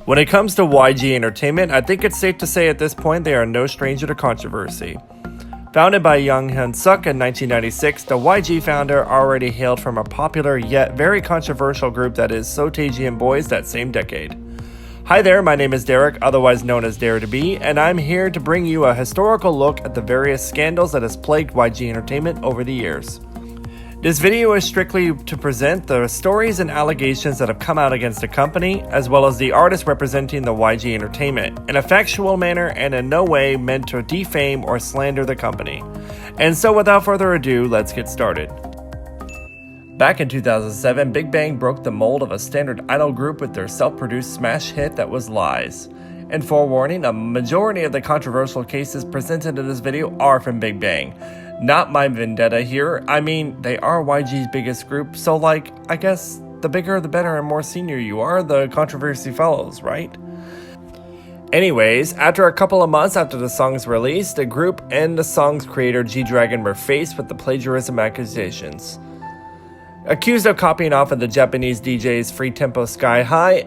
When it comes to YG Entertainment, I think it's safe to say at this point they are no stranger to controversy. Founded by Young Hyun-suk in 1996, the YG founder already hailed from a popular yet very controversial group that is Sotaejian Boys that same decade. Hi there, my name is Derek, otherwise known as DareDB, and I'm here to bring you a historical look at the various scandals that has plagued YG Entertainment over the years. This video is strictly to present the stories and allegations that have come out against the company, as well as the artists representing the YG Entertainment, in a factual manner and in no way meant to defame or slander the company. And so without further ado, let's get started. Back in 2007, BigBang broke the mold of a standard idol group with their self-produced smash hit that was Lies. And forewarning, a majority of the controversial cases presented in this video are from BigBang. Not my vendetta here, I mean, they are YG's biggest group, so I guess the bigger the better and more senior you are, the controversy follows, right? Anyways, after a couple of months after the song's release, the group and the song's creator GDragon were faced with the plagiarism accusations. Accused of copying off of the Japanese DJ's free tempo Sky High,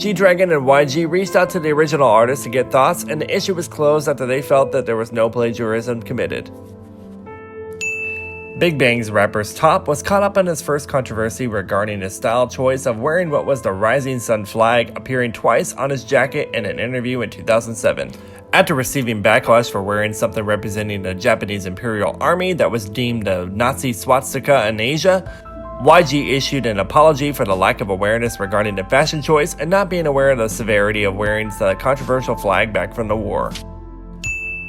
GDragon and YG reached out to the original artist to get thoughts, and the issue was closed after they felt that there was no plagiarism committed. BigBang's rapper's Top was caught up in his first controversy regarding his style choice of wearing what was the Rising Sun flag, appearing twice on his jacket in an interview in 2007. After receiving backlash for wearing something representing the Japanese Imperial Army that was deemed a Nazi swastika in Asia, YG issued an apology for the lack of awareness regarding the fashion choice and not being aware of the severity of wearing the controversial flag back from the war.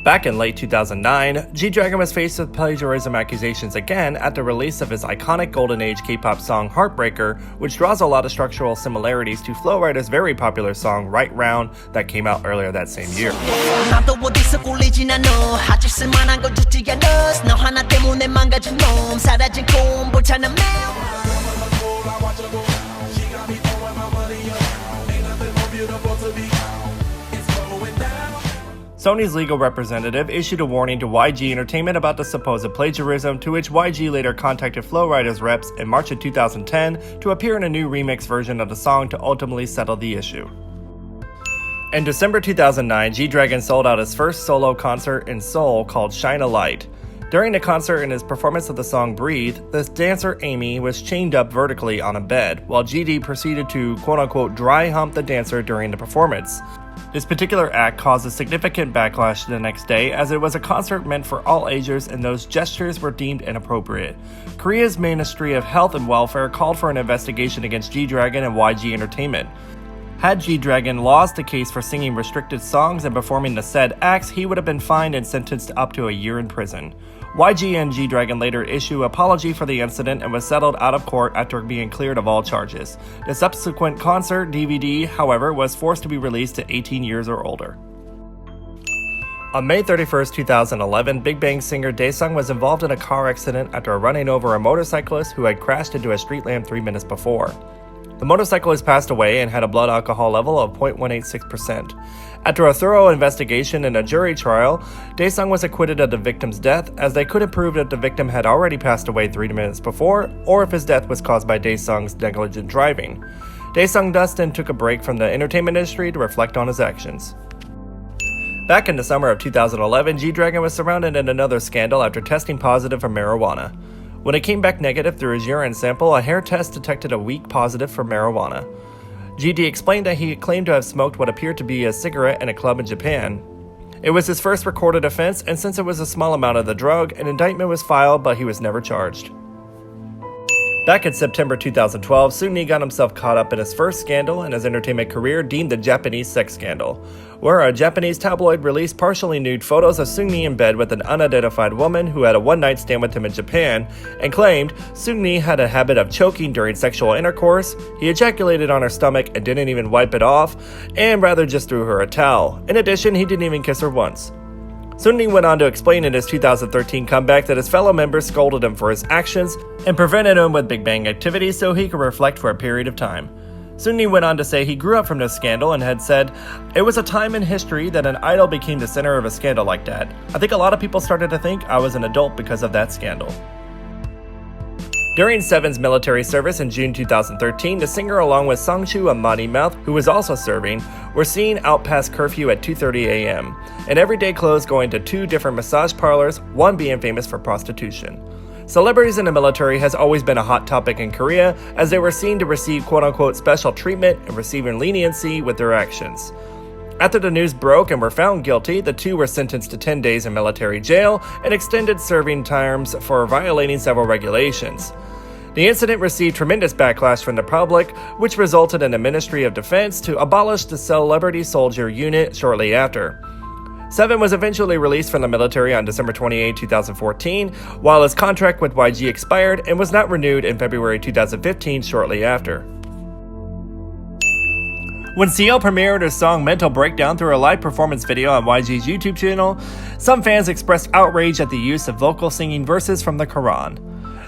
Back in late 2009, GDragon was faced with plagiarism accusations again at the release of his iconic golden age K-pop song Heartbreaker, which draws a lot of structural similarities to Flo Rida's very popular song Right Round that came out earlier that same year. Sony's legal representative issued a warning to YG Entertainment about the supposed plagiarism, to which YG later contacted Flo Rida's reps in March of 2010 to appear in a new remix version of the song to ultimately settle the issue. In December 2009, GDragon sold out his first solo concert in Seoul called Shine a Light. During the concert and his performance of the song Breathe, the dancer Amy was chained up vertically on a bed, while GD proceeded to quote-unquote dry hump the dancer during the performance. This particular act caused a significant backlash the next day, as it was a concert meant for all ages and those gestures were deemed inappropriate. Korea's Ministry of Health and Welfare called for an investigation against GDragon and YG Entertainment. Had GDragon lost the case for singing restricted songs and performing the said acts, he would have been fined and sentenced to up to a year in prison. YG and GDragon later issued an apology for the incident and was settled out of court after being cleared of all charges. The subsequent concert DVD, however, was forced to be released to 18 years or older. On May 31, 2011, BigBang singer Daesung was involved in a car accident after running over a motorcyclist who had crashed into a street lamp 3 minutes before. The motorcyclist passed away and had a blood alcohol level of 0.186%. After a thorough investigation and a jury trial, Daesung was acquitted of the victim's death, as they couldn't prove that the victim had already passed away 3 minutes before, or if his death was caused by Daesung's negligent driving. Daesung thus then took a break from the entertainment industry to reflect on his actions. Back in the summer of 2011, GDragon was surrounded in another scandal after testing positive for marijuana. When it came back negative through his urine sample, a hair test detected a weak positive for marijuana. GD explained that he had claimed to have smoked what appeared to be a cigarette in a club in Japan. It was his first recorded offense, and since it was a small amount of the drug, an indictment was filed, but he was never charged. Back in September 2012, Seungri got himself caught up in his first scandal in his entertainment career, deemed the Japanese sex scandal, where a Japanese tabloid released partially nude photos of Seungri in bed with an unidentified woman who had a one-night stand with him in Japan, and claimed Seungri had a habit of choking during sexual intercourse, he ejaculated on her stomach and didn't even wipe it off, and rather just threw her a towel. In addition, he didn't even kiss her once. Seungri went on to explain in his 2013 comeback that his fellow members scolded him for his actions and prevented him with BigBang activities so he could reflect for a period of time. Seungri went on to say he grew up from this scandal and had said, "It was a time in history that an idol became the center of a scandal like that. I think a lot of people started to think I was an adult because of that scandal." During Seven's military service in June 2013, the singer along with Sangchu and Monty Mouth, who was also serving, were seen out past curfew at 2:30 a.m. in everyday clothes going to 2 different massage parlors, one being famous for prostitution. Celebrities in the military has always been a hot topic in Korea, as they were seen to receive quote-unquote special treatment and receiving leniency with their actions. After the news broke and were found guilty, the two were sentenced to 10 days in military jail and extended serving terms for violating several regulations. The incident received tremendous backlash from the public, which resulted in the Ministry of Defense to abolish the Celebrity Soldier Unit shortly after. Seven was eventually released from the military on December 28, 2014, while his contract with YG expired and was not renewed in February 2015 shortly after. When CL premiered her song Mental Breakdown through a live performance video on YG's YouTube channel, some fans expressed outrage at the use of vocal singing verses from the Quran.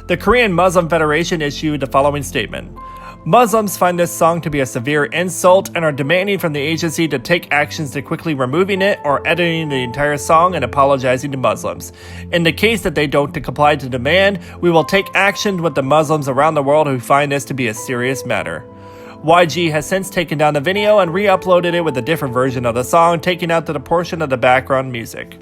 The Korean Muslim Federation issued the following statement: "Muslims find this song to be a severe insult and are demanding from the agency to take actions to quickly removing it or editing the entire song and apologizing to Muslims. In the case that they don't comply to demand, we will take action with the Muslims around the world who find this to be a serious matter." YG has since taken down the video and re-uploaded it with a different version of the song, taking out the portion of the background music.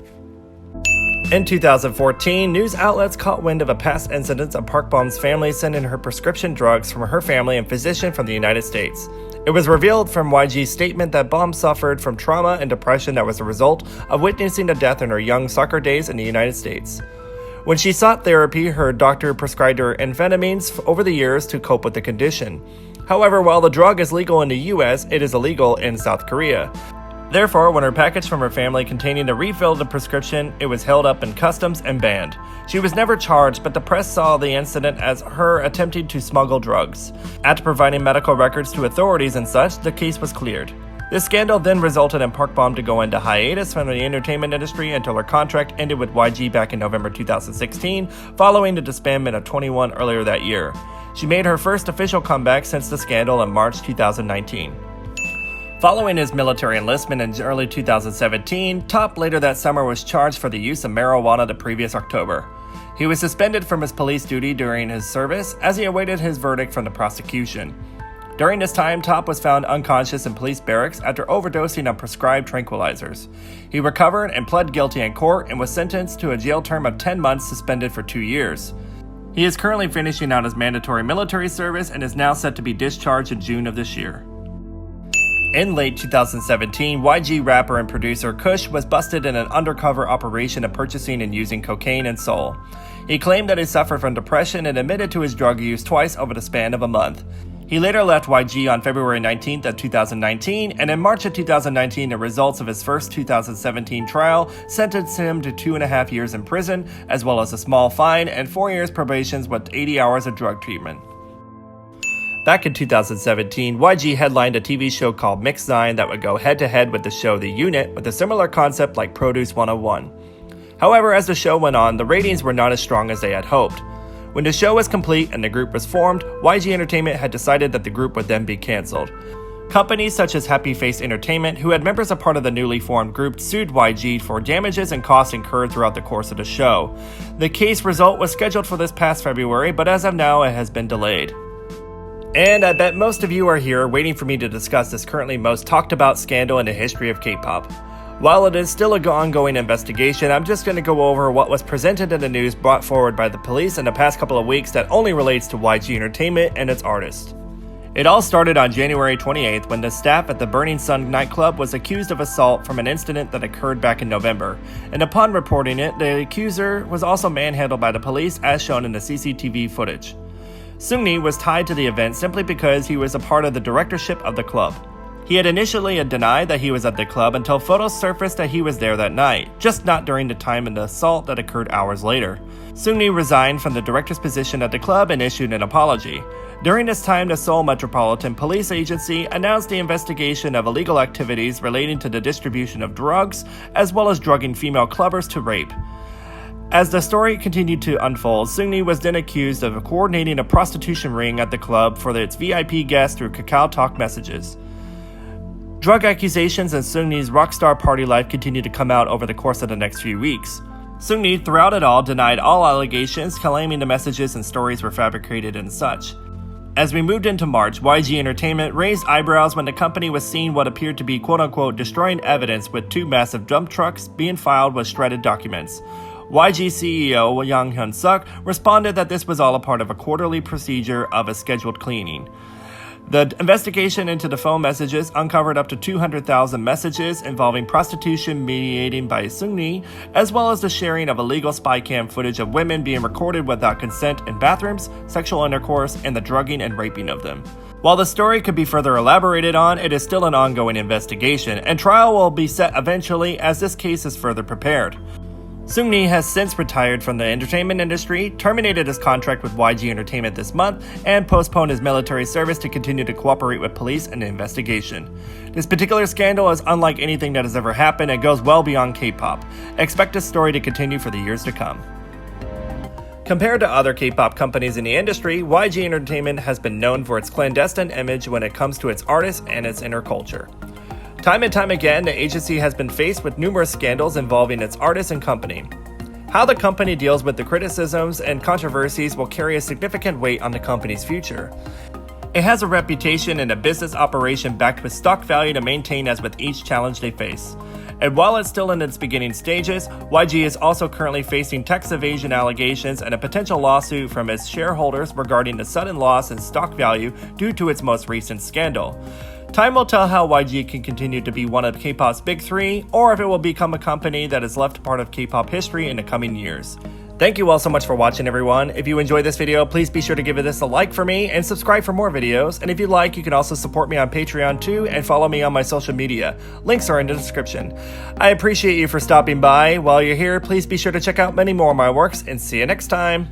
In 2014, news outlets caught wind of a past incident of Park Bom's family sending her prescription drugs from her family and physician from the United States. It was revealed from YG's statement that Bom suffered from trauma and depression that was a result of witnessing the death in her young soccer days in the United States. When she sought therapy, her doctor prescribed her amphetamines over the years to cope with the condition. However, while the drug is legal in the US, it is illegal in South Korea. Therefore, when her package from her family containing the refill of the prescription, it was held up in customs and banned. She was never charged, but the press saw the incident as her attempting to smuggle drugs. After providing medical records to authorities and such, the case was cleared. This scandal then resulted in Park Bom to go into hiatus from the entertainment industry until her contract ended with YG back in November 2016, following the disbandment of 21 earlier that year. She made her first official comeback since the scandal in March 2019. Following his military enlistment in early 2017, Top later that summer was charged for the use of marijuana the previous October. He was suspended from his police duty during his service as he awaited his verdict from the prosecution. During this time, Top was found unconscious in police barracks after overdosing on prescribed tranquilizers. He recovered and pled guilty in court and was sentenced to a jail term of 10 months suspended for 2 years. He is currently finishing out his mandatory military service and is now set to be discharged in June of this year. In late 2017, YG rapper and producer Kush was busted in an undercover operation of purchasing and using cocaine in Seoul. He claimed that he suffered from depression and admitted to his drug use twice over the span of a month. He later left YG on February 19th of 2019, and in March of 2019, the results of his first 2017 trial sentenced him to 2.5 years in prison, as well as a small fine and 4 years probation with 80 hours of drug treatment. Back in 2017, YG headlined a TV show called MixNine that would go head-to-head with the show The Unit with a similar concept like Produce 101. However, as the show went on, the ratings were not as strong as they had hoped. When the show was complete and the group was formed, YG Entertainment had decided that the group would then be cancelled. Companies such as HappyFace Entertainment, who had members a part of the newly formed group, sued YG for damages and costs incurred throughout the course of the show. The case result was scheduled for this past February, but as of now, it has been delayed. And I bet most of you are here waiting for me to discuss this currently most talked about scandal in the history of K-pop. While it is still an ongoing investigation, I'm just going to go over what was presented in the news brought forward by the police in the past couple of weeks that only relates to YG Entertainment and its artists. It all started on January 28th when the staff at the Burning Sun nightclub was accused of assault from an incident that occurred back in November, and upon reporting it, the accuser was also manhandled by the police as shown in the CCTV footage. Seungri was tied to the event simply because he was a part of the directorship of the club. He had initially denied that he was at the club until photos surfaced that he was there that night, just not during the time of the assault that occurred hours later. Seungri resigned from the director's position at the club and issued an apology. During this time, the Seoul Metropolitan Police Agency announced the investigation of illegal activities relating to the distribution of drugs, as well as drugging female clubbers to rape. As the story continued to unfold, Seungri was then accused of coordinating a prostitution ring at the club for its VIP guests through KakaoTalk messages. Drug accusations and Seungri's rockstar party life continued to come out over the course of the next few weeks. Seungri, throughout it all, denied all allegations, claiming the messages and stories were fabricated and such. As we moved into March, YG Entertainment raised eyebrows when the company was seeing what appeared to be quote-unquote destroying evidence with 2 massive dump trucks being filed with shredded documents. YG CEO Yang Hyun-suk responded that this was all a part of a quarterly procedure of a scheduled cleaning. The investigation into the phone messages uncovered up to 200,000 messages involving prostitution mediated by Seungri, as well as the sharing of illegal Spycam footage of women being recorded without consent in bathrooms, sexual intercourse, and the drugging and raping of them. While the story could be further elaborated on, it is still an ongoing investigation, and trial will be set eventually as this case is further prepared. Seungri has since retired from the entertainment industry, terminated his contract with YG Entertainment this month, and postponed his military service to continue to cooperate with police in the investigation. This particular scandal is unlike anything that has ever happened and goes well beyond K-pop. Expect this story to continue for the years to come. Compared to other K-pop companies in the industry, YG Entertainment has been known for its clandestine image when it comes to its artists and its inner culture. Time and time again, the agency has been faced with numerous scandals involving its artists and company. How the company deals with the criticisms and controversies will carry a significant weight on the company's future. It has a reputation and a business operation backed with stock value to maintain as with each challenge they face. And while it's still in its beginning stages, YG is also currently facing tax evasion allegations and a potential lawsuit from its shareholders regarding the sudden loss in stock value due to its most recent scandal. Time will tell how YG can continue to be one of K-pop's big 3, or if it will become a company that is left part of K-pop history in the coming years. Thank you all so much for watching, everyone. If you enjoyed this video, please be sure to give this a like for me and subscribe for more videos. And if you'd like, you can also support me on Patreon too and follow me on my social media. Links are in the description. I appreciate you for stopping by. While you're here, please be sure to check out many more of my works and see you next time.